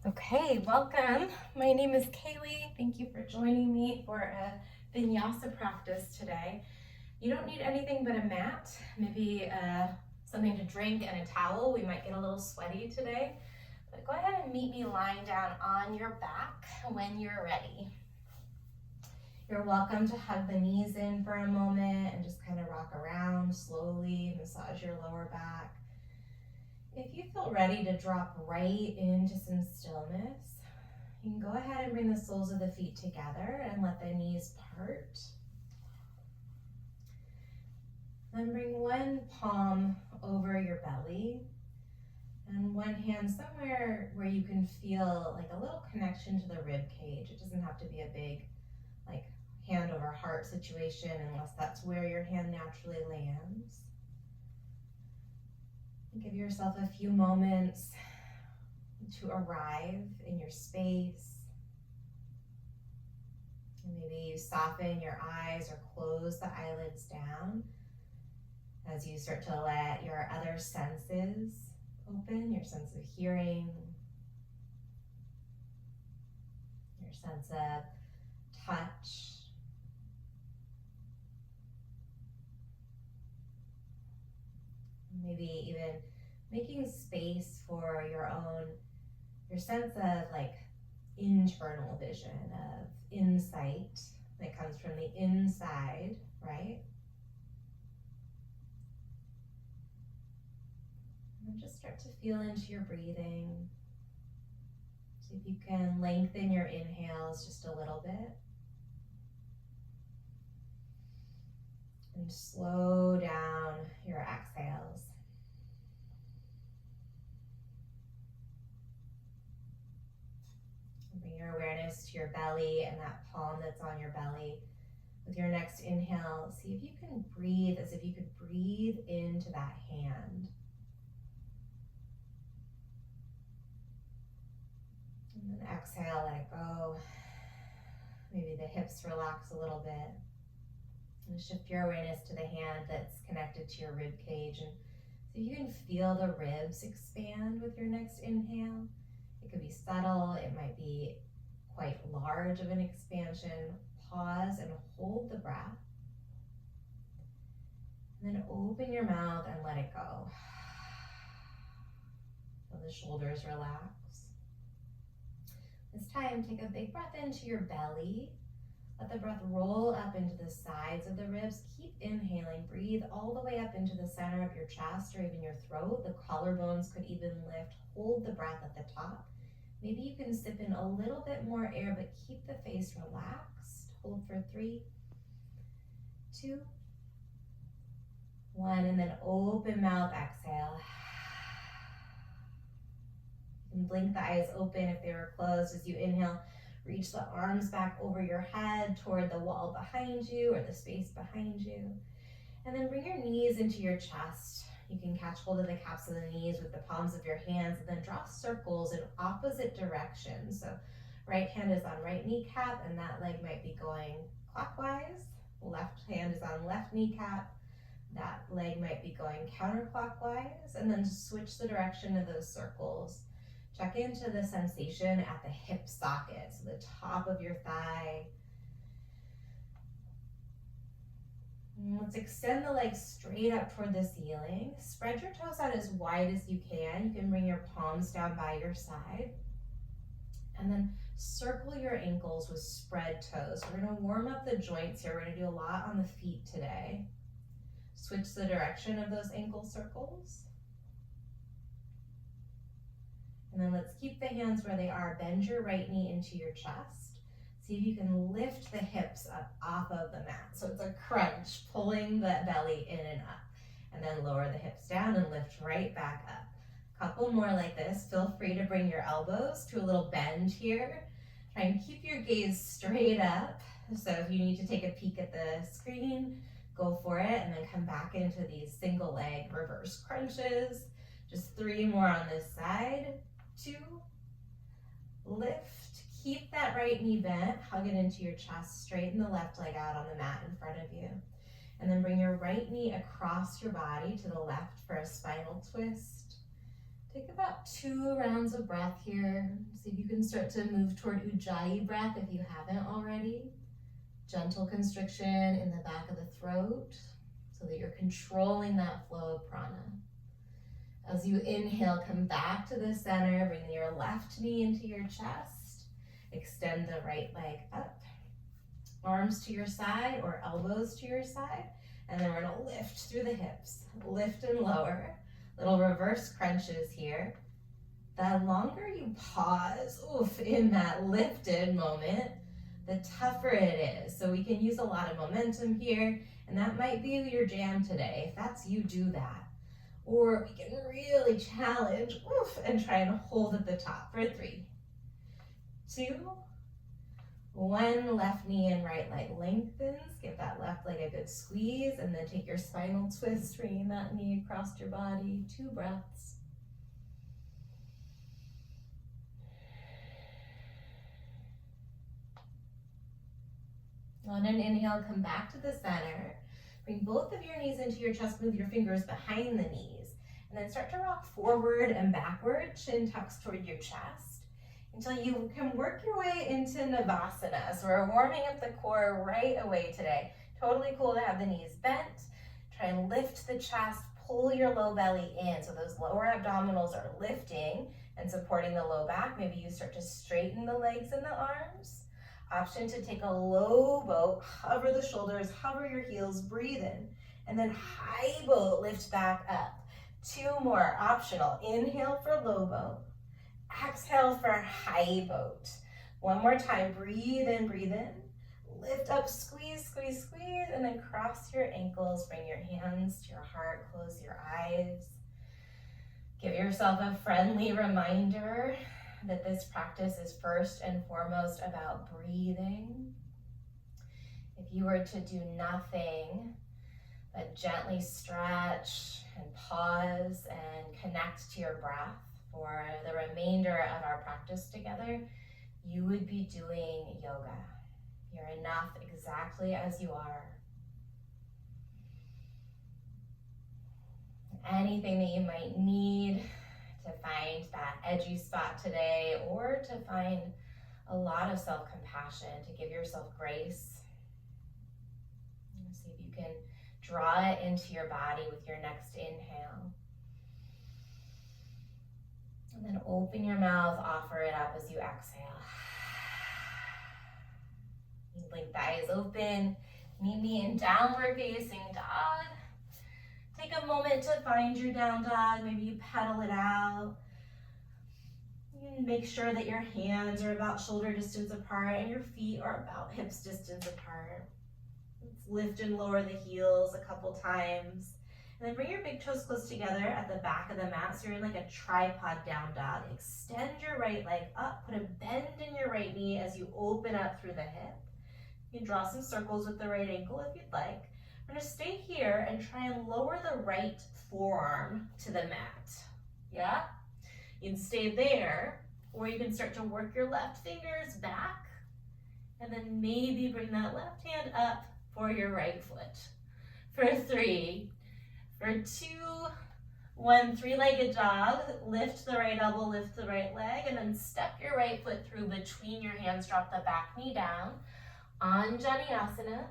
Okay, welcome. My name is Kaylee. Thank you for joining me for a vinyasa practice today. You don't need anything but a mat, maybe something to drink and a towel. We might get a little sweaty today, but go ahead and meet me lying down on your back when you're ready. You're welcome to hug the knees in for a moment and just kind of rock around slowly, massage your lower back. If you feel ready to drop right into some stillness, you can go ahead and bring the soles of the feet together and let the knees part. Then bring one palm over your belly and one hand somewhere where you can feel like a little connection to the rib cage. It doesn't have to be a big like hand over heart situation unless that's where your hand naturally lands. Give yourself a few moments to arrive in your space. And maybe you soften your eyes or close the eyelids down as you start to let your other senses open, your sense of hearing, your sense of touch, maybe even making space for your sense of like internal vision, of insight that comes from the inside, right? And just start to feel into your breathing. See if you can lengthen your inhales just a little bit. And slow down your exhales. Bring your awareness to your belly and that palm that's on your belly. With your next inhale, see if you can breathe as if you could breathe into that hand. And then exhale, let it go. Maybe the hips relax a little bit. And shift your awareness to the hand that's connected to your rib cage. And see if you can feel the ribs expand with your next inhale. It could be subtle, it might be quite large of an expansion. Pause and hold the breath. And then open your mouth and let it go. Feel the shoulders relax. This time, take a big breath into your belly. Let the breath roll up into the sides of the ribs. Keep inhaling. Breathe all the way up into the center of your chest or even your throat. The collarbones could even lift. Hold the breath at the top. Maybe you can sip in a little bit more air, but keep the face relaxed. Hold for 3, 2, 1, and then open mouth, exhale. You can blink the eyes open if they were closed as you inhale. Reach the arms back over your head toward the wall behind you or the space behind you. And then bring your knees into your chest. You can catch hold of the caps of the knees with the palms of your hands and then draw circles in opposite directions. So right hand is on right kneecap and that leg might be going clockwise. Left hand is on left kneecap. That leg might be going counterclockwise. And then switch the direction of those circles. Check into the sensation at the hip socket, so the top of your thigh. And let's extend the legs straight up toward the ceiling. Spread your toes out as wide as you can. You can bring your palms down by your side. And then circle your ankles with spread toes. We're gonna warm up the joints here. We're gonna do a lot on the feet today. Switch the direction of those ankle circles. And then let's keep the hands where they are. Bend your right knee into your chest. See if you can lift the hips up off of the mat. So it's a crunch, pulling the belly in and up. And then lower the hips down and lift right back up. Couple more like this. Feel free to bring your elbows to a little bend here. Try and keep your gaze straight up. So if you need to take a peek at the screen, go for it. And then come back into these single leg reverse crunches. Just 3 more on this side. 2, lift, keep that right knee bent, hug it into your chest, straighten the left leg out on the mat in front of you. And then bring your right knee across your body to the left for a spinal twist. Take about 2 rounds of breath here. See if you can start to move toward Ujjayi breath if you haven't already. Gentle constriction in the back of the throat so that you're controlling that flow of prana. As you inhale, come back to the center, bring your left knee into your chest. Extend the right leg up. Arms to your side or elbows to your side. And then we're gonna lift through the hips. Lift and lower. Little reverse crunches here. The longer you pause, in that lifted moment, the tougher it is. So we can use a lot of momentum here, and that might be your jam today. If that's you, do that. Or we can really challenge, and try and hold at the top for 3, 2, 1. Left knee and right leg lengthens. Give that left leg a good squeeze, and then take your spinal twist, bringing that knee across your body. 2 breaths. On an inhale, come back to the center. Bring both of your knees into your chest, move your fingers behind the knees, and then start to rock forward and backward, chin tucks toward your chest, until you can work your way into Navasana. So we're warming up the core right away today. Totally cool to have the knees bent. Try and lift the chest, pull your low belly in, so those lower abdominals are lifting and supporting the low back. Maybe you start to straighten the legs and the arms. Option to take a low boat, hover the shoulders, hover your heels, breathe in, and then high boat, lift back up. 2 more, optional. Inhale for low boat, exhale for high boat. 1 more time, breathe in, lift up, squeeze, squeeze, squeeze, and then cross your ankles, bring your hands to your heart, close your eyes. Give yourself a friendly reminder that this practice is first and foremost about breathing. If you were to do nothing but gently stretch and pause and connect to your breath for the remainder of our practice together, you would be doing yoga. You're enough exactly as you are. Anything that you might need to find that edgy spot today, or to find a lot of self-compassion, to give yourself grace. See if you can draw it into your body with your next inhale. And then open your mouth, offer it up as you exhale. Blink the eyes open. Meet me in downward facing dog. Take a moment to find your down dog. Maybe you pedal it out. Make sure that your hands are about shoulder distance apart and your feet are about hips distance apart. Let's lift and lower the heels a couple times. And then bring your big toes close together at the back of the mat, so you're in like a tripod down dog. Extend your right leg up. Put a bend in your right knee as you open up through the hip. You can draw some circles with the right ankle if you'd like. We're gonna stay here and try and lower the right forearm to the mat. Yeah? You can stay there, or you can start to work your left fingers back, and then maybe bring that left hand up for your right foot. For 3, for 2, 1, 3-legged dog. Lift the right elbow, lift the right leg, and then step your right foot through between your hands, drop the back knee down. Anjaneyasana.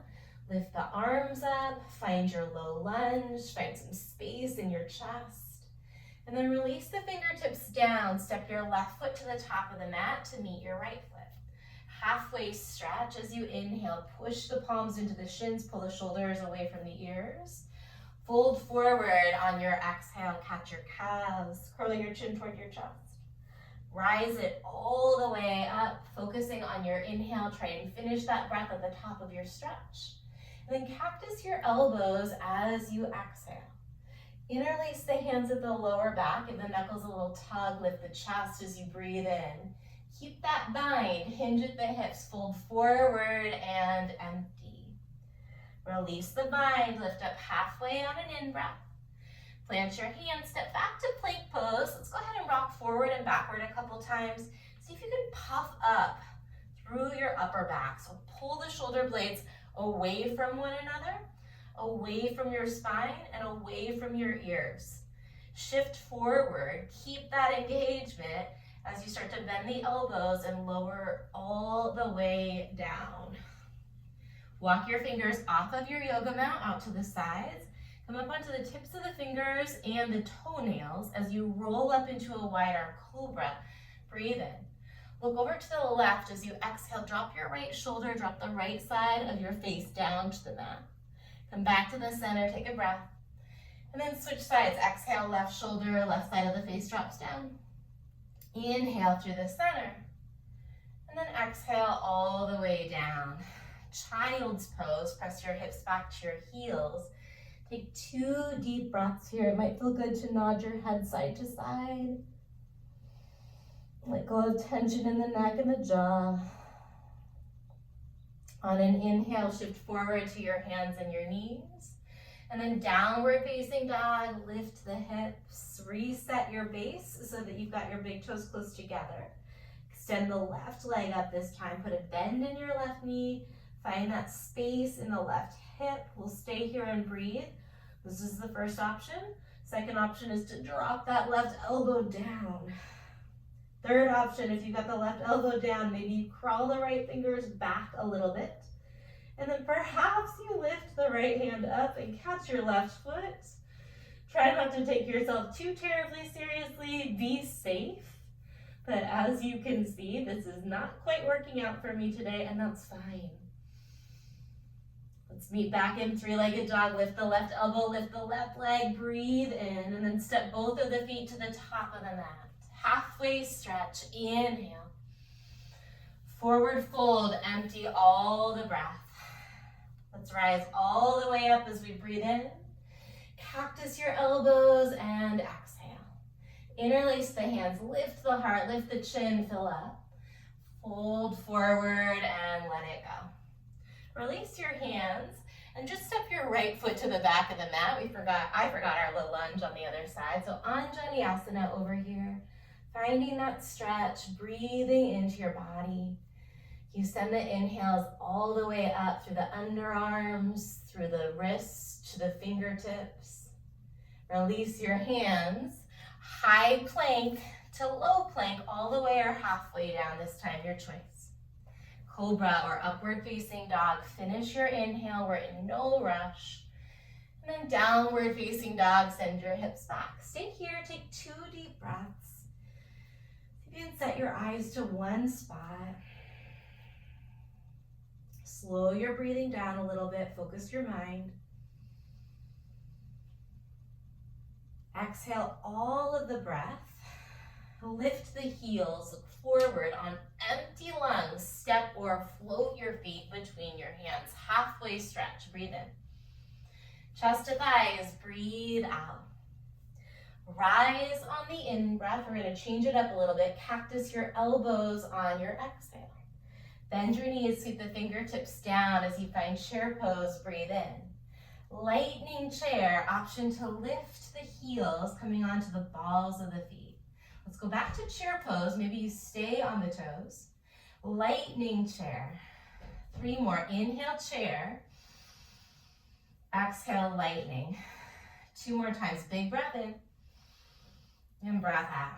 Lift the arms up, find your low lunge, find some space in your chest. And then release the fingertips down, step your left foot to the top of the mat to meet your right foot. Halfway stretch as you inhale, push the palms into the shins, pull the shoulders away from the ears. Fold forward on your exhale, catch your calves, curling your chin toward your chest. Rise it all the way up, focusing on your inhale. Try and finish that breath at the top of your stretch. And then cactus your elbows as you exhale. Interlace the hands at the lower back, give the knuckles a little tug, lift the chest as you breathe in. Keep that bind, hinge at the hips, fold forward and empty. Release the bind, lift up halfway on an in-breath. Plant your hands, step back to plank pose. Let's go ahead and rock forward and backward a couple times. See if you can puff up through your upper back. So pull the shoulder blades away from one another, away from your spine, and away from your ears. Shift forward, keep that engagement as you start to bend the elbows and lower all the way down. Walk your fingers off of your yoga mat out to the sides. Come up onto the tips of the fingers and the toenails as you roll up into a wide arm cobra. Breathe in. Look over to the left as you exhale. Drop your right shoulder, drop the right side of your face down to the mat. Come back to the center, take a breath. And then switch sides. Exhale, left shoulder, left side of the face drops down. Inhale through the center. And then exhale all the way down. Child's pose. Press your hips back to your heels. Take 2 deep breaths here. It might feel good to nod your head side to side. Let go of tension in the neck and the jaw. On an inhale, shift forward to your hands and your knees. And then downward facing dog, lift the hips, reset your base so that you've got your big toes close together. Extend the left leg up this time. Put a bend in your left knee. Find that space in the left hip. We'll stay here and breathe. This is the first option. Second option is to drop that left elbow down. Third option, if you've got the left elbow down, maybe you crawl the right fingers back a little bit. And then perhaps you lift the right hand up and catch your left foot. Try not to take yourself too terribly seriously. Be safe. But as you can see, this is not quite working out for me today, and that's fine. Let's meet back in 3-legged dog. Lift the left elbow, lift the left leg, breathe in, and then step both of the feet to the top of the mat. Halfway stretch, inhale. Forward fold, empty all the breath. Let's rise all the way up as we breathe in. Cactus your elbows and exhale. Interlace the hands, lift the heart, lift the chin, fill up. Fold forward and let it go. Release your hands and just step your right foot to the back of the mat. I forgot our little lunge on the other side. So Anjaneyasana over here. Finding that stretch, breathing into your body. You send the inhales all the way up through the underarms, through the wrists to the fingertips. Release your hands, high plank to low plank, all the way or halfway down, this time your choice. Cobra or upward facing dog. Finish your inhale, we're in no rush. And then downward facing dog, send your hips back. Stay here, take 2 deep breaths. You can set your eyes to one spot. Slow your breathing down a little bit, focus your mind. Exhale all of the breath. Lift the heels, look forward on empty lungs. Step or float your feet between your hands. Halfway stretch, breathe in. Chest to thighs, breathe out. Rise on the in-breath. We're going to change it up a little bit. Cactus your elbows on your exhale. Bend your knees, sweep the fingertips down as you find chair pose, breathe in. Lightning chair, option to lift the heels coming onto the balls of the feet. Let's go back to chair pose. Maybe you stay on the toes. Lightning chair. 3 more. Inhale, chair. Exhale, lightning. 2 more times. Big breath in. And breath out.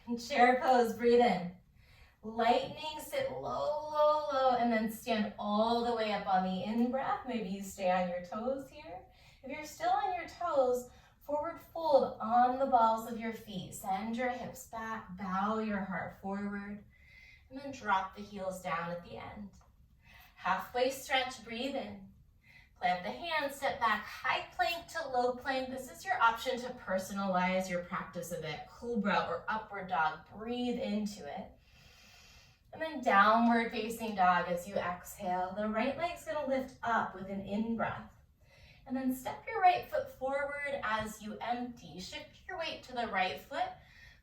And chair pose, breathe in. Lightning, sit low, low, low, and then stand all the way up on the in-breath. Maybe you stay on your toes here. If you're still on your toes, forward fold on the balls of your feet. Send your hips back, bow your heart forward, and then drop the heels down at the end. Halfway stretch, breathe in. Plant the hands, step back, high plank to low plank. This is your option to personalize your practice a bit. Cobra or upward dog, breathe into it. And then downward facing dog as you exhale. The right leg's gonna lift up with an in-breath. And then step your right foot forward as you empty. Shift your weight to the right foot.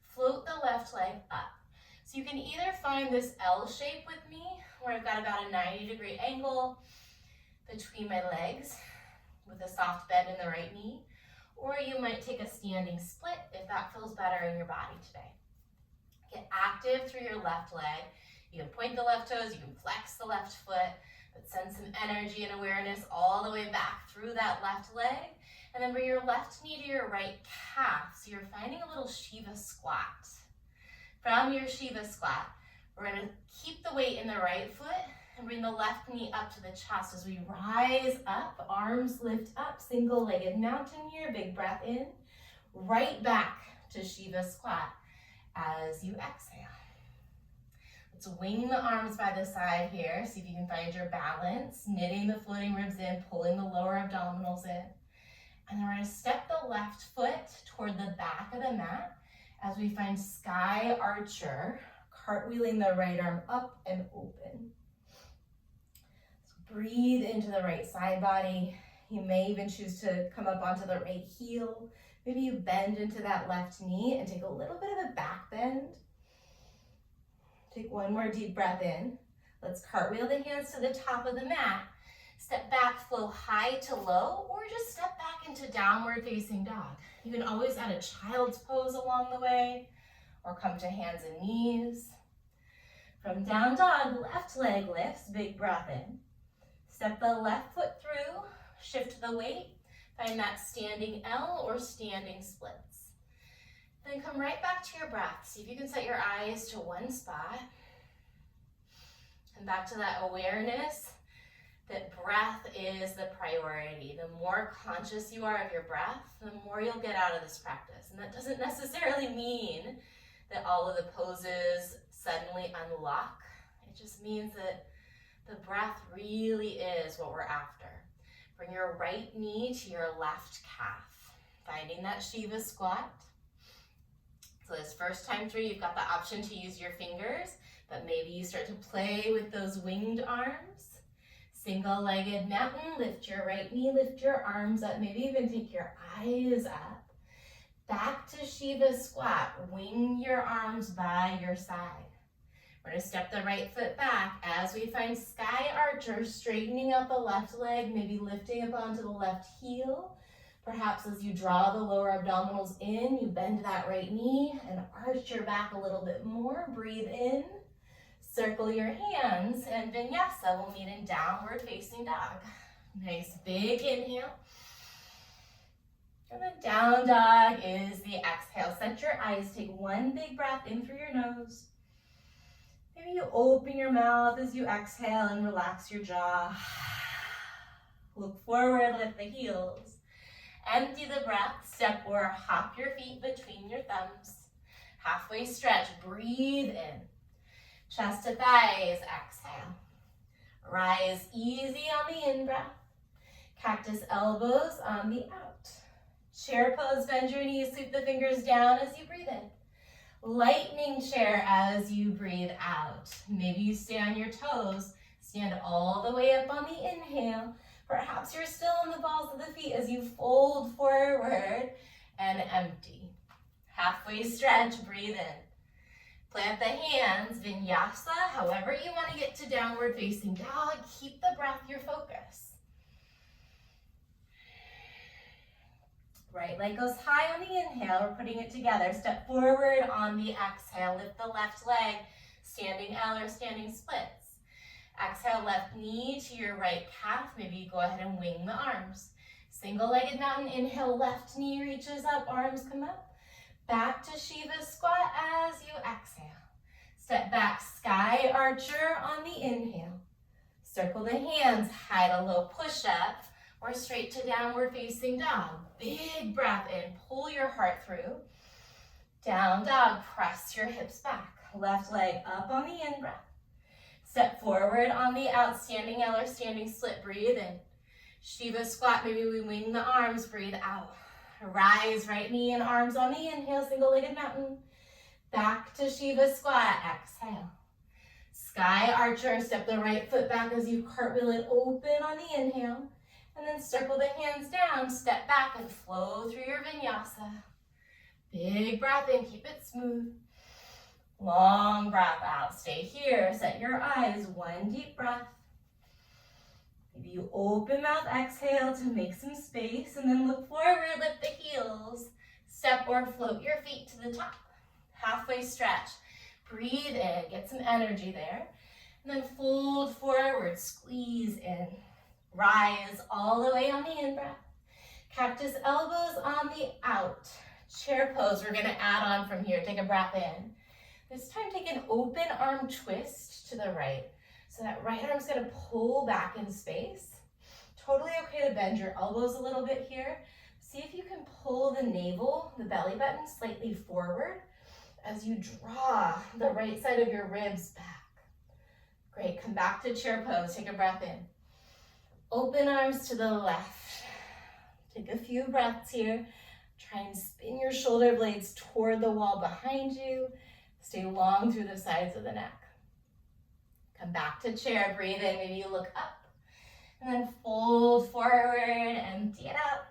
Float the left leg up. So you can either find this L shape with me, where I've got about a 90-degree angle between my legs with a soft bend in the right knee, or you might take a standing split if that feels better in your body today. Get active through your left leg. You can point the left toes, you can flex the left foot, But send some energy and awareness all the way back through that left leg. And then bring your left knee to your right calf. So you're finding a little Shiva squat. From your Shiva squat, we're going to keep the weight in the right foot and bring the left knee up to the chest as we rise up, arms lift up, single-legged mountain here, big breath in, right back to Shiva squat as you exhale. Let's wing the arms by the side here, see if you can find your balance, knitting the floating ribs in, pulling the lower abdominals in. And then we're going to step the left foot toward the back of the mat as we find sky archer, cartwheeling the right arm up and open. So breathe into the right side body. You may even choose to come up onto the right heel. Maybe you bend into that left knee and take a little bit of a back bend. Take one more deep breath in. Let's cartwheel the hands to the top of the mat. Step back, flow high to low, or just step back into downward facing dog. You can always add a child's pose along the way, or come to hands and knees. From down dog, left leg lifts, big breath in. Step the left foot through, shift the weight, find that standing L or standing splits. Then come right back to your breath. See if you can set your eyes to one spot. And back to that awareness that breath is the priority. The more conscious you are of your breath, the more you'll get out of this practice. And that doesn't necessarily mean that all of the poses suddenly unlock. It just means that the breath really is what we're after. Bring your right knee to your left calf, finding that Shiva squat. So this first time through, you've got the option to use your fingers, but maybe you start to play with those winged arms. Single-legged mountain, lift your right knee, lift your arms up, maybe even take your eyes up. Back to Shiva squat, wing your arms by your side. We're going to step the right foot back as we find sky archer, straightening out the left leg, maybe lifting up onto the left heel. Perhaps as you draw the lower abdominals in, you bend that right knee and arch your back a little bit more. Breathe in, circle your hands, and vinyasa will meet in downward facing dog. Nice big inhale. And then down dog is the exhale. Set your eyes, take one big breath in through your nose. Maybe you open your mouth as you exhale and relax your jaw. Look forward, lift the heels. Empty the breath, step or hop your feet between your thumbs. Halfway stretch, breathe in. Chest to thighs, exhale. Rise easy on the in-breath. Cactus elbows on the out. Chair pose, bend your knees, sweep the fingers down as you breathe in. Lightning chair as you breathe out. Maybe you stay on your toes, stand all the way up on the inhale. Perhaps you're still on the balls of the feet as you fold forward and empty. Halfway stretch, breathe in. Plant the hands, vinyasa, however you want to get to downward facing dog. Keep the breath your focus. Right leg goes high on the inhale, we're putting it together. Step forward on the exhale, lift the left leg, standing L or standing splits. Exhale, left knee to your right calf. Maybe you go ahead and wing the arms. Single-legged mountain, inhale, left knee reaches up, arms come up. Back to Shiva squat as you exhale. Step back, sky archer on the inhale. Circle the hands, high to low push up, or straight to downward facing dog. Big breath in, pull your heart through. Down dog, press your hips back. Left leg up on the in-breath. Step forward on the out, standing L or standing split, breathe in. Shiva squat, maybe we wing the arms, breathe out. Rise, right knee and arms on the inhale, single-legged mountain. Back to Shiva squat, exhale. Sky archer, step the right foot back as you cartwheel it open on the inhale. And then circle the hands down, step back and flow through your vinyasa. Big breath in, keep it smooth. Long breath out, stay here, set your eyes, one deep breath. Maybe you open mouth, exhale to make some space, and then look forward, lift the heels. Step or float your feet to the top. Halfway stretch, breathe in, get some energy there. And then fold forward, squeeze in. Rise all the way on the in-breath. Cactus elbows on the out. Chair pose, we're gonna add on from here. Take a breath in. This time take an open arm twist to the right. So that right arm's gonna pull back in space. Totally okay to bend your elbows a little bit here. See if you can pull the navel, the belly button, slightly forward as you draw the right side of your ribs back. Great, come back to chair pose. Take a breath in. Open arms to the left. Take a few breaths here. Try and spin your shoulder blades toward the wall behind you. Stay long through the sides of the neck. Come back to chair, breathe in, maybe you look up. And then fold forward, empty it out.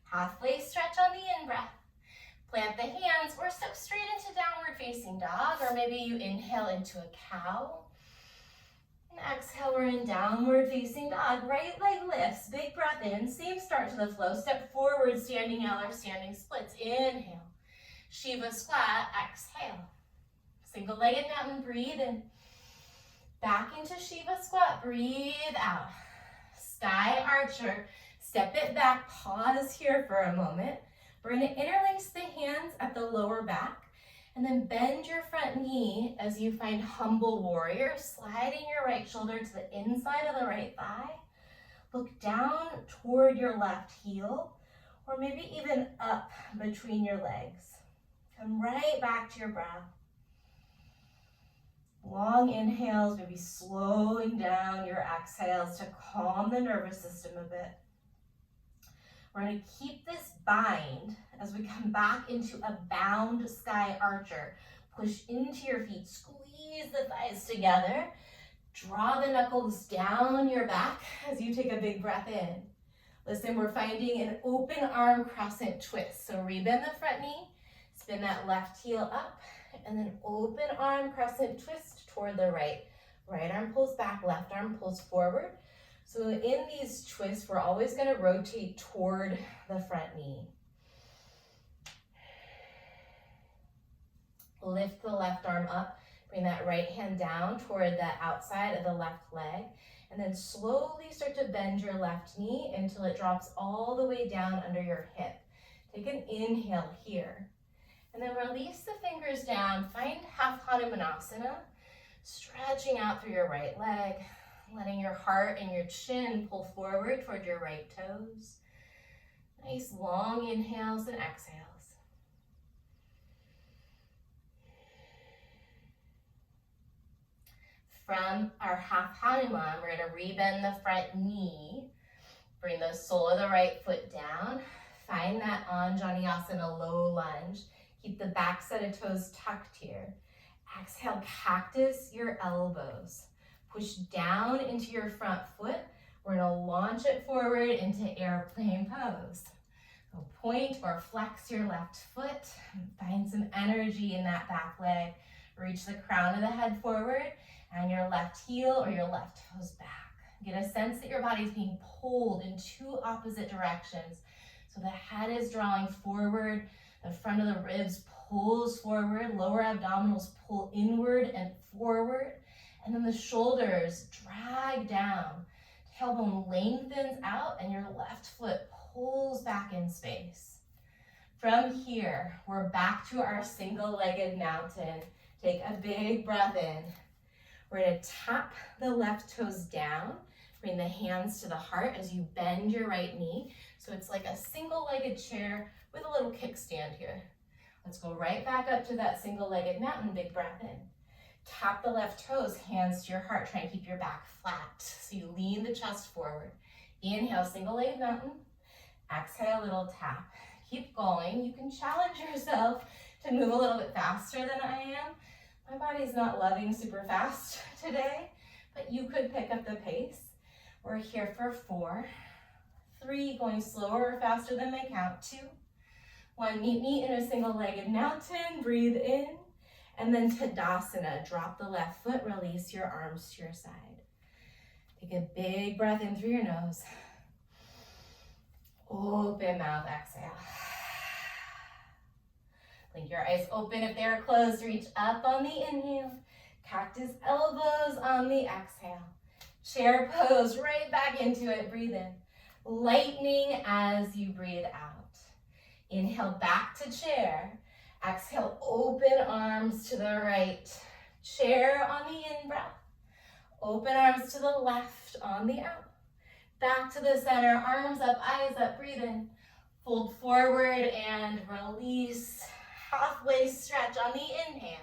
Halfway stretch on the in-breath. Plant the hands or step straight into downward facing dog, or maybe you inhale into a cow. And exhale, we're in downward facing dog. Right leg lifts, big breath in, same start to the flow. Step forward, standing L or standing splits. Inhale. Shiva squat, exhale. Single-legged mountain, breathe in. Back into Shiva squat, breathe out. Sky archer, step it back, pause here for a moment. We're gonna interlace the hands at the lower back and then bend your front knee as you find humble warrior, sliding your right shoulder to the inside of the right thigh. Look down toward your left heel, or maybe even up between your legs. Come right back to your breath. Long inhales, maybe slowing down your exhales to calm the nervous system a bit. We're going to keep this bind as we come back into a bound sky archer. Push into your feet, squeeze the thighs together. Draw the knuckles down your back as you take a big breath in. Listen, we're finding an open arm crescent twist. So rebend the front knee, spin that left heel up, and then open arm crescent twist toward the right. Right arm pulls back, left arm pulls forward. So in these twists, we're always going to rotate toward the front knee. Lift the left arm up, bring that right hand down toward the outside of the left leg, and then slowly start to bend your left knee until it drops all the way down under your hip. Take an inhale here, and then release the fingers down. Find half Hanumanasana, stretching out through your right leg, letting your heart and your chin pull forward toward your right toes. Nice long inhales and exhales. From our half Hanuman, we're going to rebend the front knee. Bring the sole of the right foot down. Find that Anjaneyasana low lunge. Keep the back set of toes tucked here. Exhale, cactus your elbows. Push down into your front foot. We're going to launch it forward into airplane pose. So point or flex your left foot. Find some energy in that back leg. Reach the crown of the head forward and your left heel or your left toes back. Get a sense that your body's being pulled in two opposite directions. So the head is drawing forward, the front of the ribs pulls forward, lower abdominals pull inward and forward, and then the shoulders drag down. Tailbone lengthens out and your left foot pulls back in space. From here, we're back to our single-legged mountain. Take a big breath in. We're going to tap the left toes down. Bring the hands to the heart as you bend your right knee. So it's like a single-legged chair with a little kickstand here. Let's go right back up to that single-legged mountain. Big breath in. Tap the left toes, hands to your heart. Try and keep your back flat. So you lean the chest forward. Inhale, single-legged mountain. Exhale, little tap. Keep going. You can challenge yourself to move a little bit faster than I am. My body's not loving super fast today, but you could pick up the pace. We're here for 4, 3, going slower or faster than my count, 2, 1, meet me in a single-legged mountain, breathe in, and then Tadasana, drop the left foot, release your arms to your side. Take a big breath in through your nose. Open mouth, exhale. Blink your eyes open if they're closed, reach up on the inhale. Cactus elbows on the exhale. Chair pose, right back into it, breathe in. Lightening as you breathe out. Inhale back to chair. Exhale, open arms to the right. Chair on the in-breath. Open arms to the left on the out. Back to the center, arms up, eyes up, breathe in. Fold forward and release. Halfway stretch on the inhale.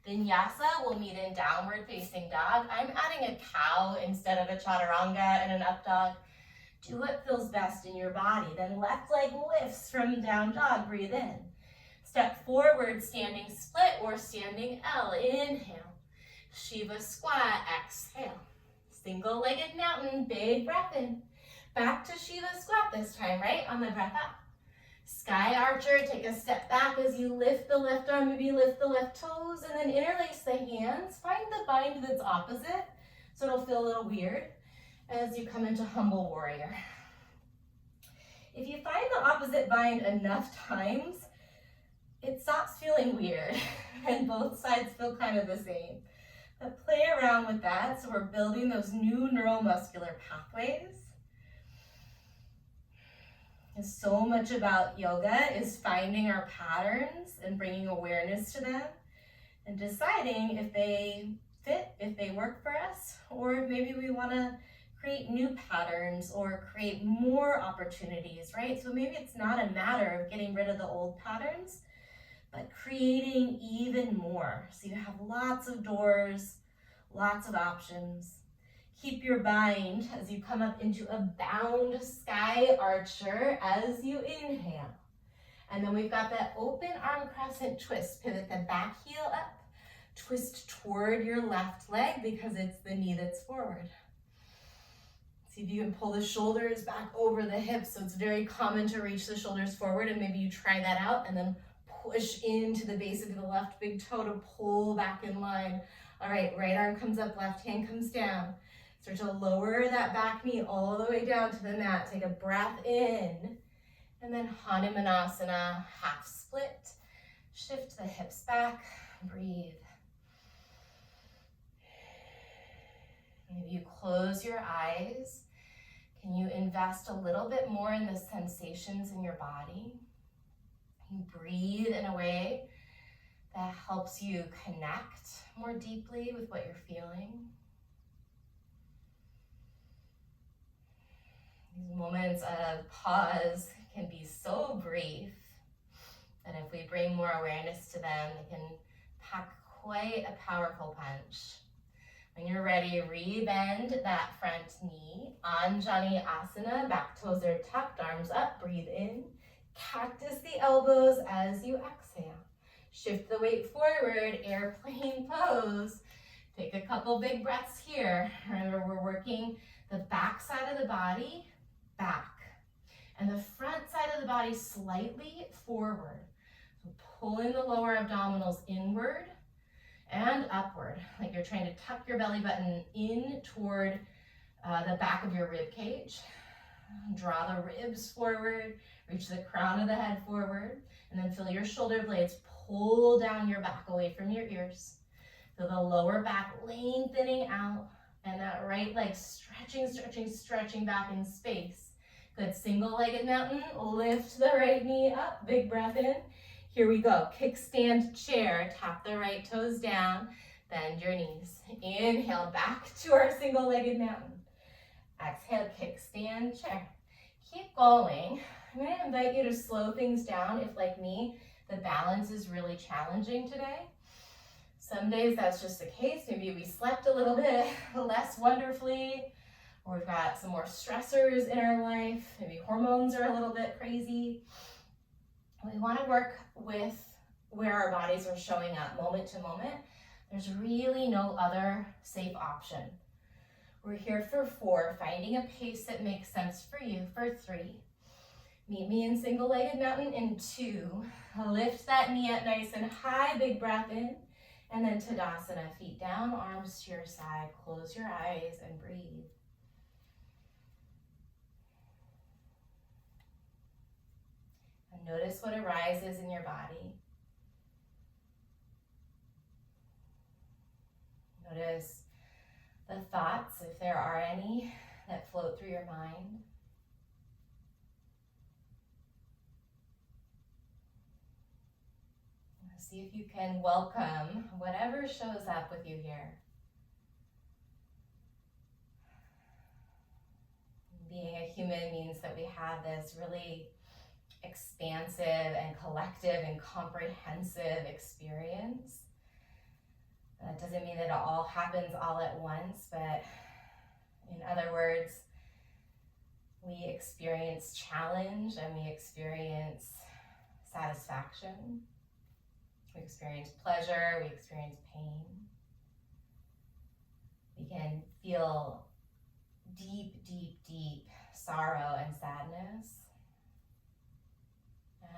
Vinyasa will meet in downward facing dog. I'm adding a cow instead of a chaturanga and an up dog. Do what feels best in your body. Then left leg lifts from down dog, breathe in. Step forward, standing split or standing L, inhale. Shiva squat, exhale. Single-legged mountain, big breath in. Back to Shiva squat this time, right? On the breath out. Sky archer, take a step back as you lift the left arm, maybe lift the left toes, and then interlace the hands. Find the bind that's opposite, so it'll feel a little weird as you come into humble warrior. If you find the opposite bind enough times, it stops feeling weird, and both sides feel kind of the same. But play around with that, so we're building those new neuromuscular pathways. And so much about yoga is finding our patterns and bringing awareness to them and deciding if they fit, if they work for us, or if maybe we want to create new patterns or create more opportunities, right? So maybe it's not a matter of getting rid of the old patterns, but creating even more. So you have lots of doors, lots of options. Keep your bind as you come up into a bound sky archer as you inhale. And then we've got that open arm crescent twist. Pivot the back heel up. Twist toward your left leg because it's the knee that's forward. See if you can pull the shoulders back over the hips. So it's very common to reach the shoulders forward, and maybe you try that out and then push into the base of the left big toe to pull back in line. All right, right arm comes up, left hand comes down. Start to lower that back knee all the way down to the mat. Take a breath in, and then Hanumanasana, half split. Shift the hips back, breathe. Maybe you close your eyes. Can you invest a little bit more in the sensations in your body? You breathe in a way that helps you connect more deeply with what you're feeling. These moments of pause can be so brief that if we bring more awareness to them, they can pack quite a powerful punch. When you're ready, re-bend that front knee. Anjani Asana, back toes are tucked, arms up, breathe in. Cactus the elbows as you exhale. Shift the weight forward, airplane pose. Take a couple big breaths here. Remember, we're working the back side of the body back and the front side of the body slightly forward. So pulling the lower abdominals inward and upward, like you're trying to tuck your belly button in toward the back of your rib cage. Draw the ribs forward, reach the crown of the head forward, and then feel your shoulder blades pull down your back away from your ears. Feel the lower back lengthening out, and that right leg stretching back in space. Good, single-legged mountain, lift the right knee up, big breath in. Here we go, kickstand chair, tap the right toes down, bend your knees. Inhale, back to our single-legged mountain. Exhale, kickstand chair. Keep going. I'm going to invite you to slow things down if, like me, the balance is really challenging today. Some days that's just the case. Maybe we slept a little bit less wonderfully, or we've got some more stressors in our life. Maybe hormones are a little bit crazy. We want to work with where our bodies are showing up moment to moment. There's really no other safe option. We're here for 4, finding a pace that makes sense for you for 3. Meet me in single-legged mountain in 2. Lift that knee up nice and high, big breath in. And then Tadasana, feet down, arms to your side. Close your eyes and breathe. And notice what arises in your body. Notice the thoughts, if there are any, that float through your mind. See if you can welcome whatever shows up with you here. Being a human means that we have this really expansive and collective and comprehensive experience. That doesn't mean that it all happens all at once, but in other words, we experience challenge and we experience satisfaction. We experience pleasure, we experience pain. We can feel deep, deep, deep sorrow and sadness.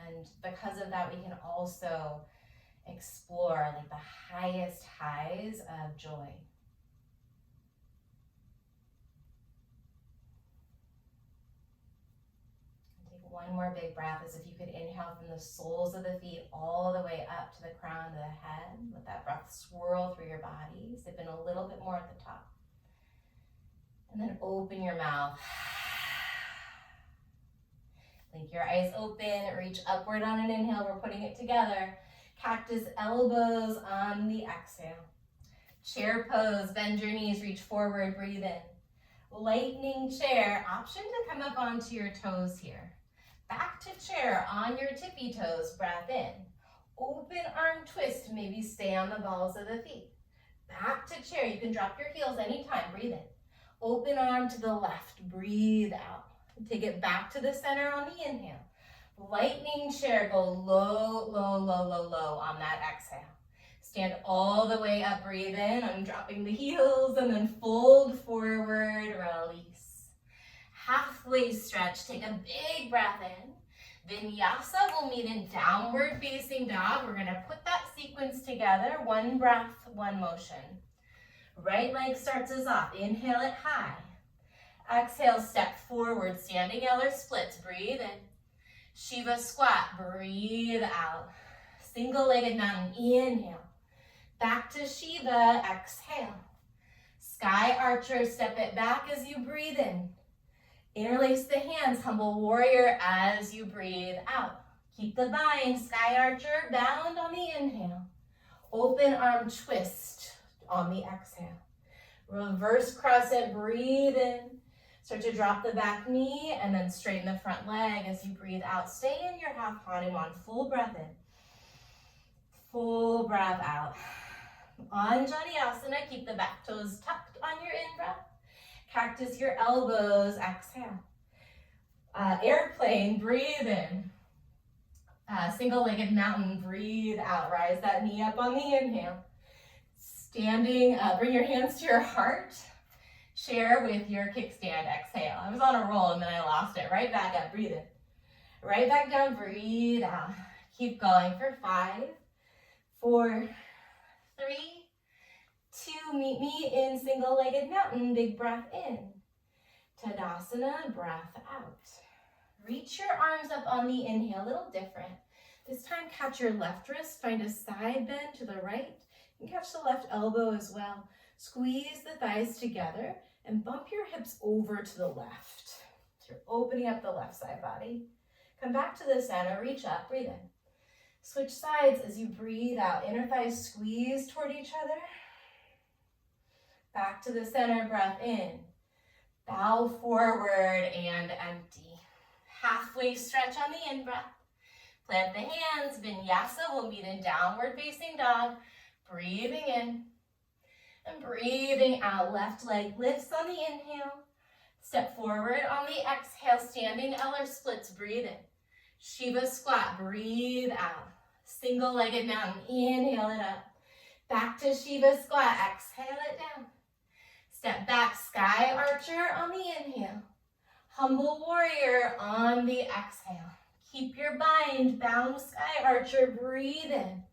And because of that, we can also explore like the highest highs of joy. Take one more big breath, as if you could inhale from the soles of the feet all the way up to the crown of the head. Let that breath swirl through your body. Sip in a little bit more at the top. And then open your mouth. Blink your eyes open, reach upward on an inhale. We're putting it together. Cactus elbows on the exhale. Chair pose, bend your knees, reach forward, breathe in. Lightning chair, option to come up onto your toes here. Back to chair on your tippy toes, breath in. Open arm twist, maybe stay on the balls of the feet. Back to chair, you can drop your heels anytime, breathe in. Open arm to the left, breathe out. Take it back to the center on the inhale. Lightning chair, go low, low, low, low, low on that exhale. Stand all the way up, breathe in. I'm dropping the heels and then fold forward, release. Halfway stretch, take a big breath in. Vinyasa will meet in downward facing dog. We're gonna put that sequence together. One breath, one motion. Right leg starts us off. Inhale it high. Exhale, step forward, standing L or splits. Breathe in. Shiva squat, breathe out. Single-legged mountain, inhale. Back to Shiva, exhale. Sky archer, step it back as you breathe in. Interlace the hands, humble warrior as you breathe out. Keep the bind, sky archer, bound on the inhale. Open arm twist on the exhale. Reverse crescent, breathe in. Start to drop the back knee and then straighten the front leg as you breathe out. Stay in your half Hanuman, full breath in. Full breath out. Anjaneyasana, keep the back toes tucked on your in-breath. Cactus your elbows, exhale. Airplane, breathe in. Single-legged mountain, breathe out. Rise that knee up on the inhale. Standing, bring your hands to your heart. Chair with your kickstand, exhale. I was on a roll and then I lost it. Right back up, breathe in. Right back down, breathe out. Keep going for 5, 4, 3, 2, meet me in single-legged mountain, big breath in. Tadasana, breath out. Reach your arms up on the inhale, a little different. This time catch your left wrist, find a side bend to the right, and catch the left elbow as well. Squeeze the thighs together and bump your hips over to the left. So you're opening up the left side body. Come back to the center, reach up, breathe in. Switch sides as you breathe out. Inner thighs squeeze toward each other. Back to the center, breath in. Bow forward and empty. Halfway stretch on the in-breath. Plant the hands, vinyasa will meet in downward facing dog. Breathing in. And breathing out, left leg lifts on the inhale. Step forward on the exhale, standing L or splits, breathe in. Shiva squat, breathe out. Single-legged mountain, inhale it up. Back to Shiva squat, exhale it down. Step back, sky archer on the inhale. Humble warrior on the exhale. Keep your bind, bound sky archer, breathe in.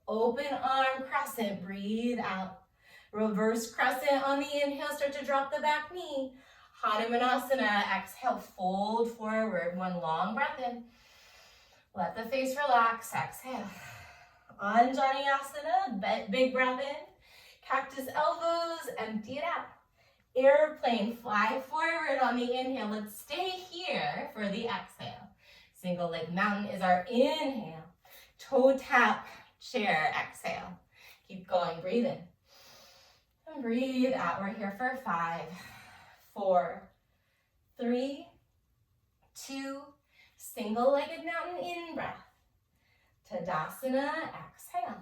Open arm crescent, breathe out. Reverse crescent on the inhale, start to drop the back knee. Hanumanasana, exhale, fold forward. One long breath in. Let the face relax, exhale. Anjaneyasana, big breath in. Cactus elbows, empty it out. Airplane, fly forward on the inhale. Let's stay here for the exhale. Single leg mountain is our inhale. Toe tap, chair, exhale. Keep going, breathe in. And breathe out. We're here for 5, 4, 3, 2, single-legged mountain in breath. Tadasana, exhale.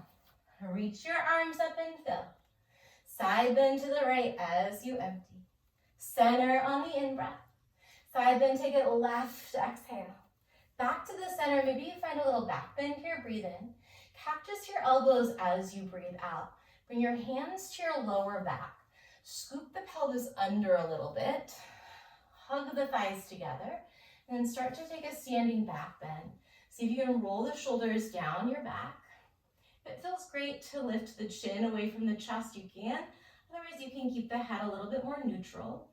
Reach your arms up and fill. Side bend to the right as you empty. Center on the in-breath. Side bend, take it left, exhale. Back to the center, maybe you find a little back bend here, breathe in. Cactus your elbows as you breathe out. Bring your hands to your lower back. Scoop the pelvis under a little bit. Hug the thighs together. And then start to take a standing back bend. See if you can roll the shoulders down your back. If it feels great to lift the chin away from the chest, you can. Otherwise, you can keep the head a little bit more neutral.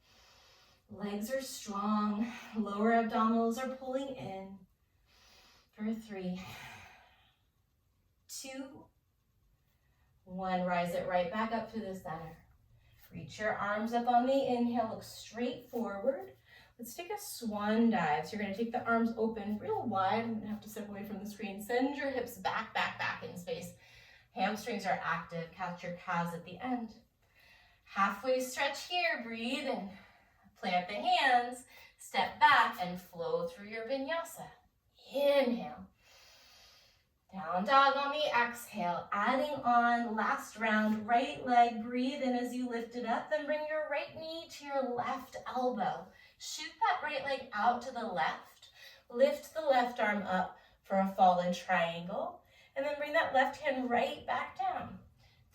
Legs are strong. Lower abdominals are pulling in. For 3, 2, 1. Rise it right back up to the center. Reach your arms up on the inhale. Look straight forward. Let's take a swan dive. So you're going to take the arms open real wide. I'm going to have to step away from the screen. Send your hips back, back, back in space. Hamstrings are active. Catch your calves at the end. Halfway stretch here. Breathe in. Plant the hands. Step back and flow through your vinyasa. Inhale. Down dog on the exhale. Adding on last round. Right leg. Breathe in as you lift it up. Then bring your right knee to your left elbow. Shoot that right leg out to the left. Lift the left arm up for a fallen triangle. And then bring that left hand right back down.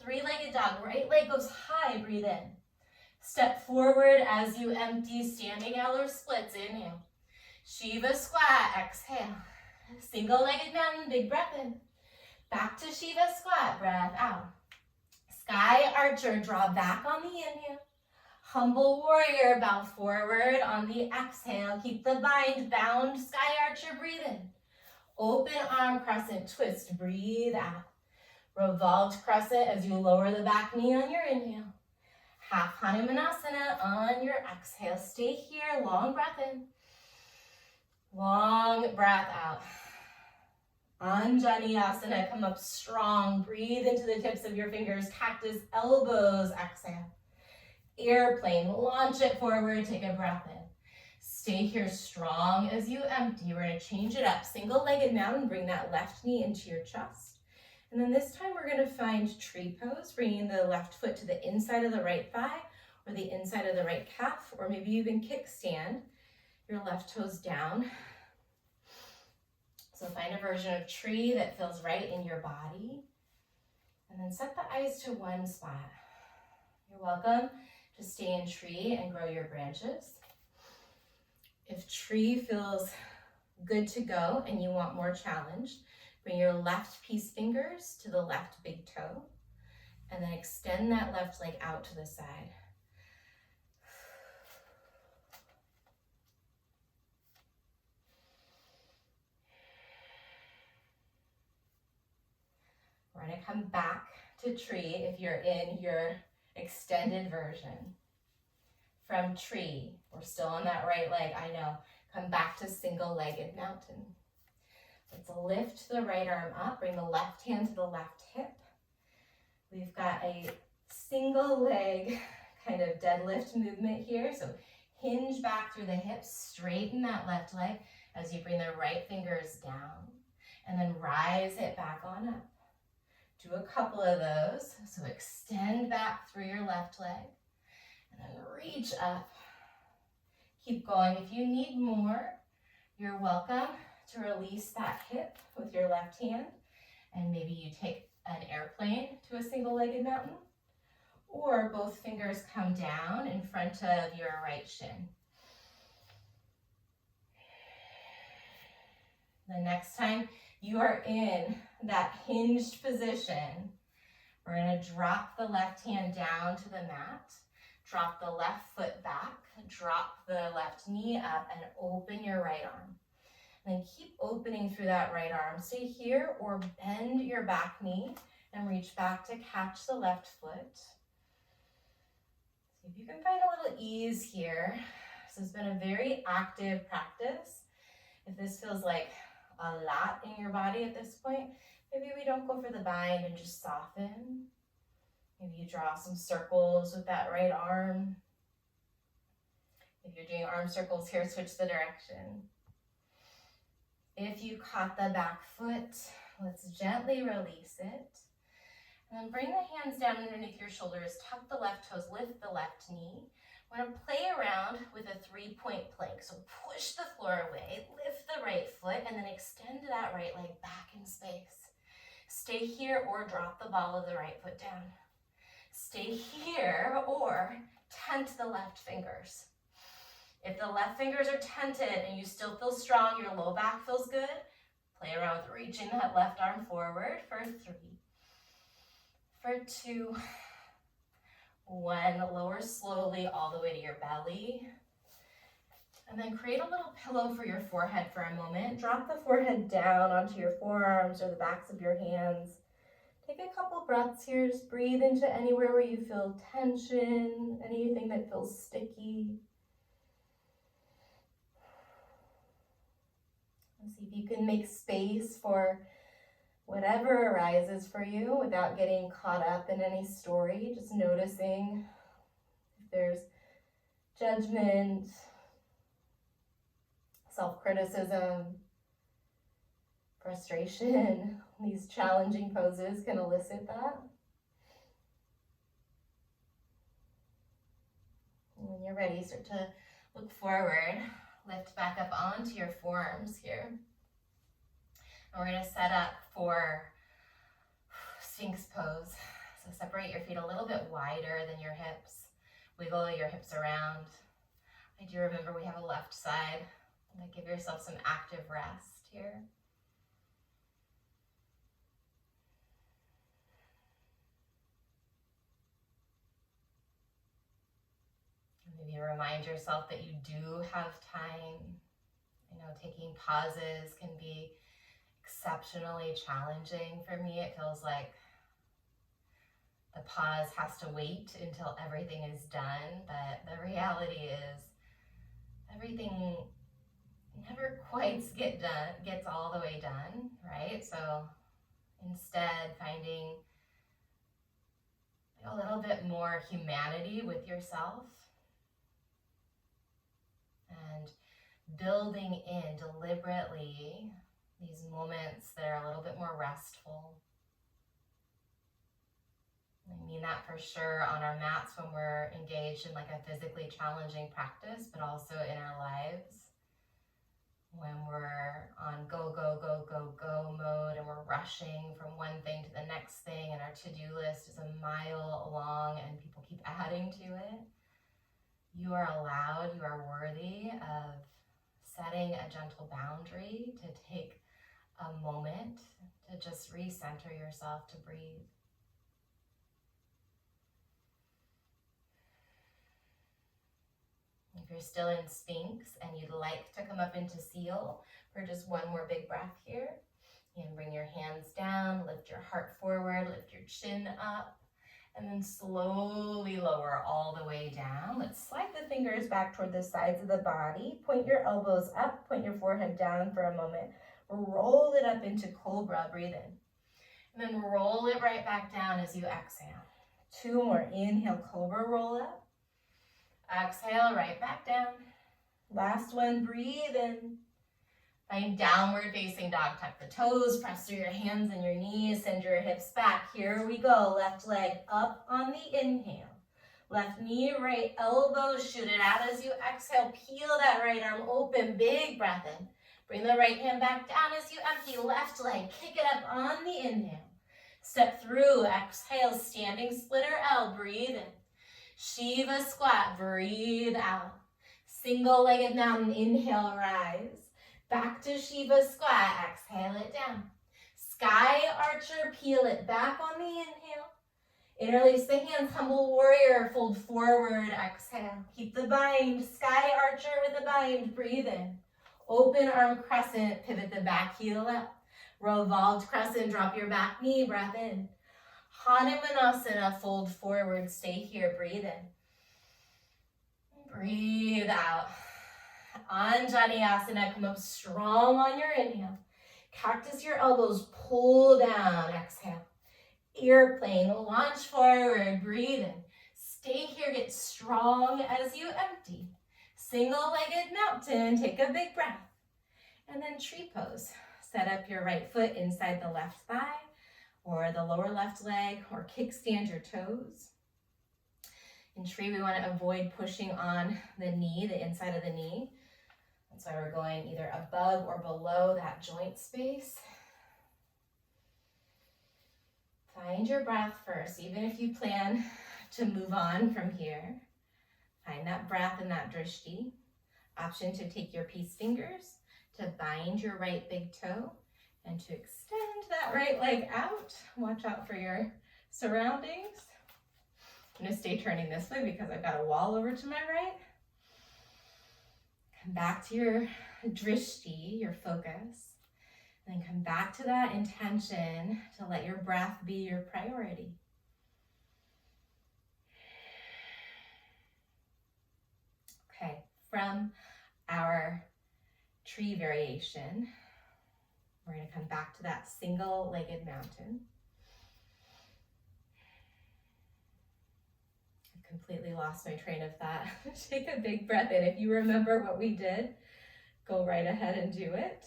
3-legged dog. Right leg goes high. Breathe in. Step forward as you empty. Standing L or splits. Inhale. Shiva squat. Exhale. Single-legged mountain. Big breath in. Back to Shiva squat. Breath out. Sky archer. Draw back on the inhale. Humble warrior, bow forward on the exhale. Keep the bind, bound, sky archer, breathe in. Open arm crescent, twist, breathe out. Revolved crescent as you lower the back knee on your inhale. Half Hanumanasana on your exhale. Stay here, long breath in. Long breath out. Anjaneyasana, come up strong. Breathe into the tips of your fingers. Cactus, elbows, exhale. Airplane, launch it forward, take a breath in. Stay here strong as you empty. We're going to change it up. Single-legged mountain, bring that left knee into your chest. And then this time we're going to find tree pose, bringing the left foot to the inside of the right thigh or the inside of the right calf, or maybe even kickstand. Your left toes down. So find a version of tree that feels right in your body. And then set the eyes to one spot. You're welcome to stay in tree and grow your branches. If tree feels good to go and you want more challenge, bring your left peace fingers to the left big toe and then extend that left leg out to the side. We're going to come back to tree if you're in your extended version. From tree, we're still on that right leg, I know. Come back to single-legged mountain. Let's lift the right arm up, bring the left hand to the left hip. We've got a single leg kind of deadlift movement here. So hinge back through the hips, straighten that left leg as you bring the right fingers down. And then rise it back on up. Do a couple of those. So extend back through your left leg. And then reach up. Keep going. If you need more, you're welcome to release that hip with your left hand. And maybe you take an airplane to a single-legged mountain. Or both fingers come down in front of your right shin. The next time you are in that hinged position, we're going to drop the left hand down to the mat. Drop the left foot back, drop the left knee up, and open your right arm. And then keep opening through that right arm. Stay here or bend your back knee and reach back to catch the left foot. If you can find a little ease here, this has been a very active practice. If this feels like a lot in your body at this point, maybe we don't go for the bind and just soften. Maybe you draw some circles with that right arm. If you're doing arm circles here, switch the direction. If you caught the back foot, let's gently release it. And then bring the hands down underneath your shoulders, tuck the left toes, lift the left knee. We're gonna play around with a 3-point plank. So push the floor away, lift the right foot, and then extend that right leg back in space. Stay here or drop the ball of the right foot down. Stay here or tent the left fingers. If the left fingers are tented and you still feel strong, your low back feels good, play around with reaching that left arm forward for 3, for 2, 1. Lower slowly all the way to your belly. And then create a little pillow for your forehead for a moment. Drop the forehead down onto your forearms or the backs of your hands. Take a couple breaths here. Just breathe into anywhere where you feel tension, anything that feels sticky. And see if you can make space for whatever arises for you without getting caught up in any story. Just noticing if there's judgment, self-criticism, frustration. These challenging poses can elicit that. And when you're ready, start to look forward. Lift back up onto your forearms here. And we're going to set up for Sphinx pose. So separate your feet a little bit wider than your hips. Wiggle your hips around. I do remember we have a left side. Give yourself some active rest here. Maybe remind yourself that you do have time. I know taking pauses can be exceptionally challenging for me. It feels like the pause has to wait until everything is done, but the reality is everything never quite gets all the way done, right? So instead, finding a little bit more humanity with yourself and building in deliberately these moments that are a little bit more restful. I mean that for sure on our mats when we're engaged in like a physically challenging practice, but also in our lives when we're on go, go, go, go, go mode and we're rushing from one thing to the next thing and our to-do list is a mile long and people keep adding to it. You are allowed, you are worthy of setting a gentle boundary to take a moment to just recenter yourself, to breathe. If you're still in Sphinx and you'd like to come up into Seal for just one more big breath here, you can bring your hands down, lift your heart forward, lift your chin up, and then slowly lower all the way down. Let's slide the fingers back toward the sides of the body. Point your elbows up, point your forehead down for a moment. Roll it up into Cobra, breathe in. And then roll it right back down as you exhale. 2 more, inhale, Cobra, roll up. Exhale, right back down. Last one, breathe in. Find downward facing dog. Tuck the toes, press through your hands and your knees, send your hips back. Here we go. Left leg up on the inhale. Left knee, right elbow, shoot it out as you exhale. Peel that right arm open, big breath in. Bring the right hand back down as you empty. Left leg, kick it up on the inhale. Step through, exhale, standing splitter L, breathe in. Shiva squat, breathe out. Single-legged mountain, inhale, rise. Back to Shiva squat, exhale it down. Sky archer, peel it back on the inhale. Interlace the hands, humble warrior, fold forward, exhale. Keep the bind, sky archer with the bind, breathe in. Open arm crescent, pivot the back heel up. Revolved crescent, drop your back knee, breath in. Hanumanasana, fold forward, stay here, breathe in. Breathe out. Anjaneyasana, come up strong on your inhale. Cactus your elbows, pull down, exhale. Airplane, launch forward, breathe in. Stay here, get strong as you empty. Single-legged mountain, take a big breath. And then tree pose. Set up your right foot inside the left thigh or the lower left leg, or kickstand your toes. In tree, we want to avoid pushing on the knee, the inside of the knee. That's why we're going either above or below that joint space. Find your breath first, even if you plan to move on from here. Find that breath and that drishti. Option to take your peace fingers to bind your right big toe and to extend that right leg out. Watch out for your surroundings. I'm going to stay turning this way because I've got a wall over to my right. Come back to your drishti, your focus. And then come back to that intention to let your breath be your priority. Okay, from our tree variation, we're going to come back to that single-legged mountain. I've completely lost my train of thought. Take a big breath in. If you remember what we did, go right ahead and do it.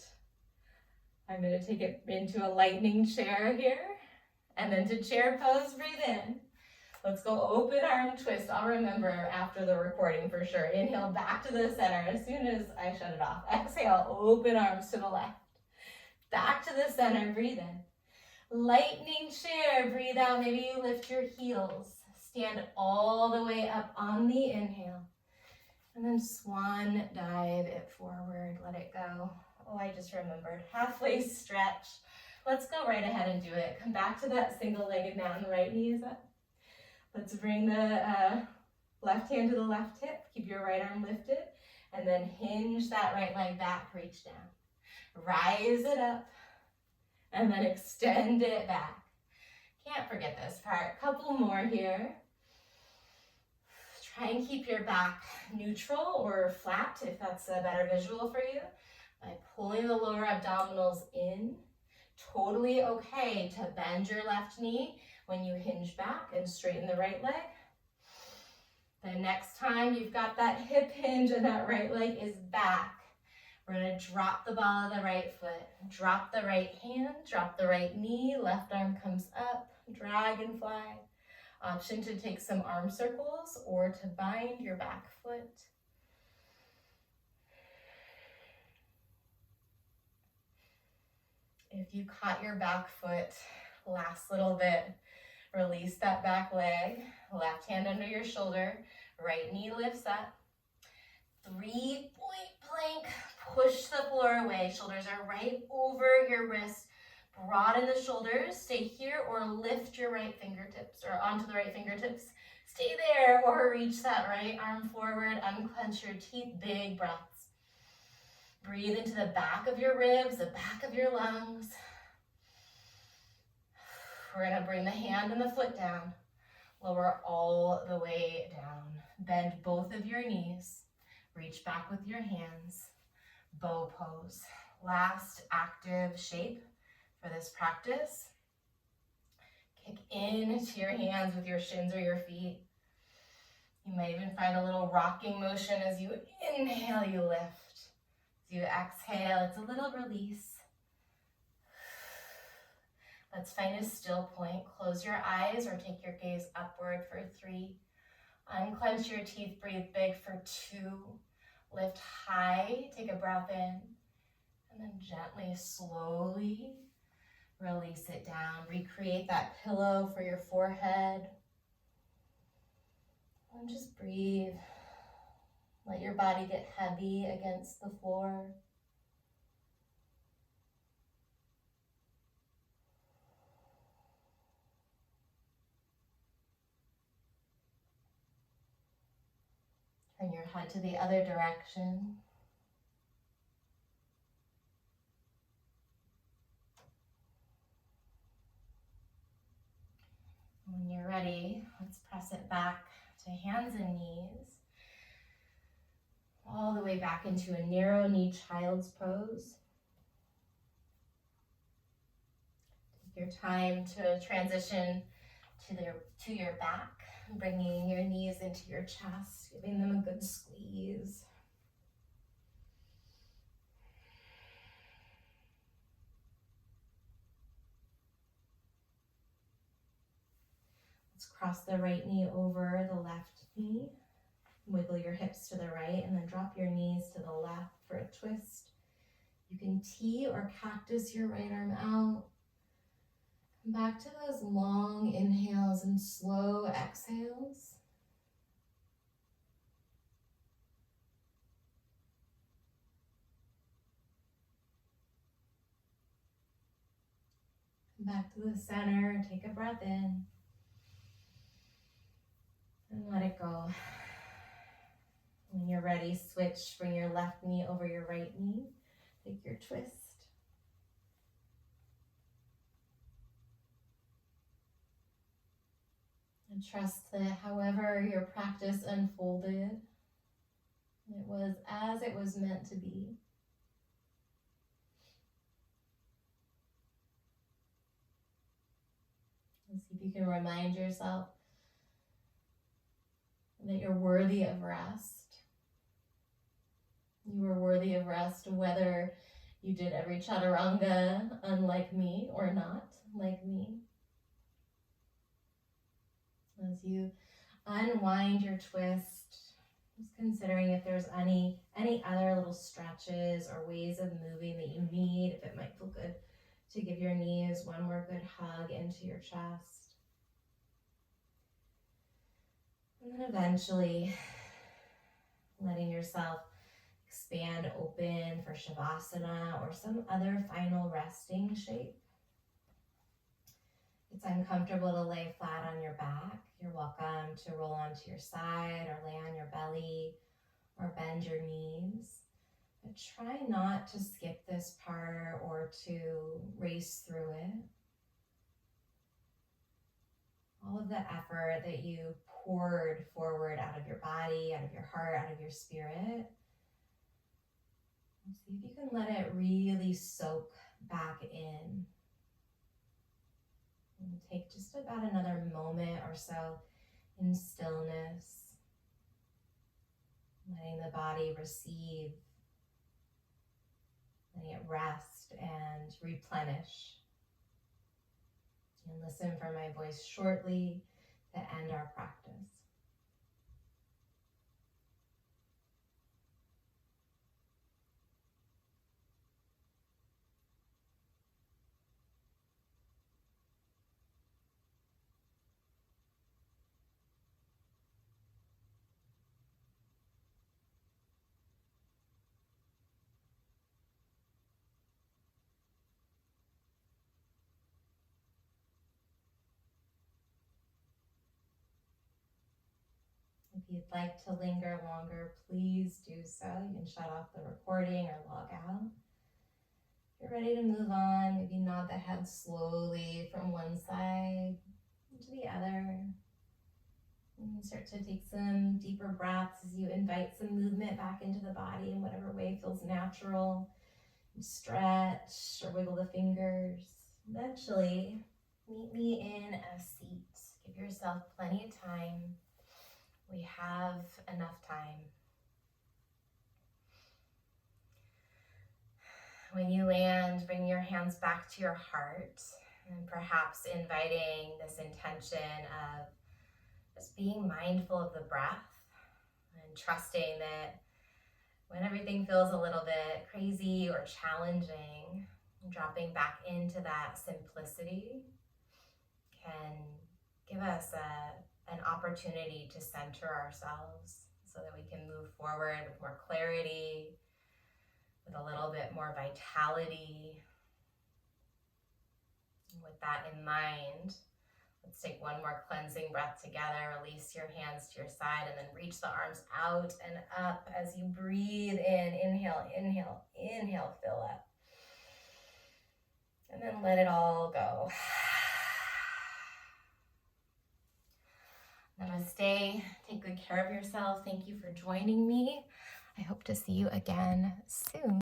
I'm going to take it into a lightning chair here, and then to chair pose, breathe in. Let's go open arm twist. I'll remember after the recording for sure. Inhale back to the center as soon as I shut it off. Exhale, open arms to the left. Back to the center, breathe in. Lightning chair, breathe out. Maybe you lift your heels. Stand all the way up on the inhale. And then swan dive it forward, let it go. Oh, I just remembered. Halfway stretch. Let's go right ahead and do it. Come back to that single-legged mountain, right knee is up. Let's bring the left hand to the left hip. Keep your right arm lifted. And then hinge that right leg back, reach down. Rise it up. And then extend it back. Can't forget this part. Couple more here. Try and keep your back neutral or flat if that's a better visual for you. By pulling the lower abdominals in. Totally okay to bend your left knee when you hinge back and straighten the right leg. The next time you've got that hip hinge and that right leg is back, we're going to drop the ball of the right foot. Drop the right hand, drop the right knee, left arm comes up, dragonfly. Option to take some arm circles or to bind your back foot. If you caught your back foot, last little bit, release that back leg, left hand under your shoulder, right knee lifts up. 3-point plank, push the floor away. Shoulders are right over your wrist. Broaden the shoulders, stay here or lift your right fingertips or onto the right fingertips. Stay there or reach that right arm forward, unclench your teeth, big breaths. Breathe into the back of your ribs, the back of your lungs. We're going to bring the hand and the foot down. Lower all the way down. Bend both of your knees. Reach back with your hands. Bow pose. Last active shape for this practice. Kick into your hands with your shins or your feet. You might even find a little rocking motion as you inhale, you lift. As you exhale, it's a little release. Let's find a still point. Close your eyes or take your gaze upward for 3. Unclench your teeth, breathe big for 2. Lift high, take a breath in. And then gently, slowly release it down. Recreate that pillow for your forehead. And just breathe. Let your body get heavy against the floor. Turn your head to the other direction. When you're ready, let's press it back to hands and knees. all the way back into a narrow knee child's pose. Take your time to transition to your back, bringing your knees into your chest, giving them a good squeeze. Let's cross the right knee over the left knee. Wiggle your hips to the right and then drop your knees to the left for a twist. You can T or cactus your right arm out. Come back to those long inhales and slow exhales. Come back to the center, take a breath in. And let it go. When you're ready, switch, bring your left knee over your right knee. Take your twist. And trust that however your practice unfolded, it was as it was meant to be. And see if you can remind yourself that you're worthy of rest. You are worthy of rest whether you did every chaturanga unlike me or not like me. As you unwind your twist, just considering if there's any other little stretches or ways of moving that you need, if it might feel good to give your knees one more good hug into your chest. And then eventually letting yourself expand open for Shavasana or some other final resting shape. If it's uncomfortable to lay flat on your back, you're welcome to roll onto your side or lay on your belly or bend your knees. But try not to skip this part or to race through it. All of the effort that you poured forward out of your body, out of your heart, out of your spirit, see if you can let it really soak back in. And take just about another moment or so in stillness, letting the body receive, letting it rest and replenish. And listen for my voice shortly to end our practice. If you'd like to linger longer, please do so. You can shut off the recording or log out. If you're ready to move on, maybe nod the head slowly from one side to the other. And start to take some deeper breaths as you invite some movement back into the body in whatever way feels natural. Stretch or wiggle the fingers. Eventually, meet me in a seat. Give yourself plenty of time. We have enough time. When you land, bring your hands back to your heart and perhaps inviting this intention of just being mindful of the breath and trusting that when everything feels a little bit crazy or challenging, dropping back into that simplicity can give us an opportunity to center ourselves so that we can move forward with more clarity, with a little bit more vitality. And with that in mind, let's take one more cleansing breath together. Release your hands to your side and then reach the arms out and up as you breathe in. Inhale, inhale, inhale, fill up. And then let it all go. Namaste. Take good care of yourself. Thank you for joining me. I hope to see you again soon.